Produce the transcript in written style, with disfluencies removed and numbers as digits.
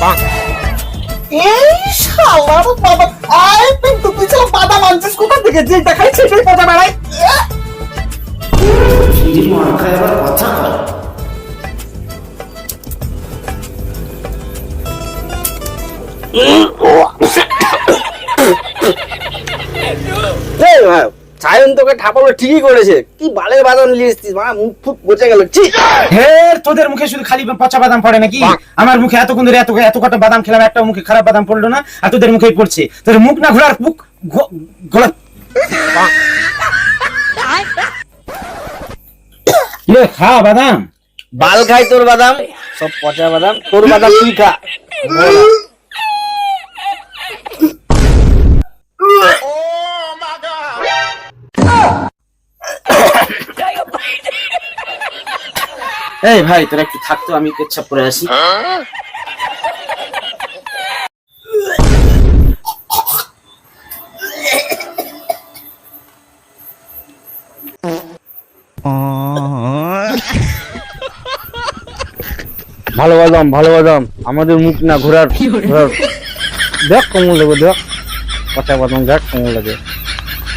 এই শালার বাবা, আই পিন্টু তুই ছিল বাদাম আনছিস কোথা থেকে, যে দেখাই সেটাই পচা বেড়াই। কথা কয় সায়ন তোকে ঠাপালো ঠিকই করেছে, কি বালের বাদাম নিয়ে এসেছিস, মা মুখ ফুক পচে গেল। হে তোদের মুখে শুধু খালি পচা বাদাম পড়ে নাকি? আমার মুখে এতক্ষণ ধরে এত কটা বাদাম খেলাম, একটা মুখে খারাপ বাদাম পড়লো না, আর তোদের মুখেই পড়ছে। তোর মুখ না ঘোরার মুখ গলা খা বাদাম। বাল খাই তোর বাদাম, সব পচা বাদাম, তোর বাদাম তুই খা। এই ভাই তোরা একটু থাকতো, আমি পেচ্ছাপ করে আসি। ভালো বাদাম, ভালো বাদাম, আমাদের মুখ না ঘোরার। দেখ কেমন লাগে, দেখ পচা বাদাম, দেখ কেমন লাগে।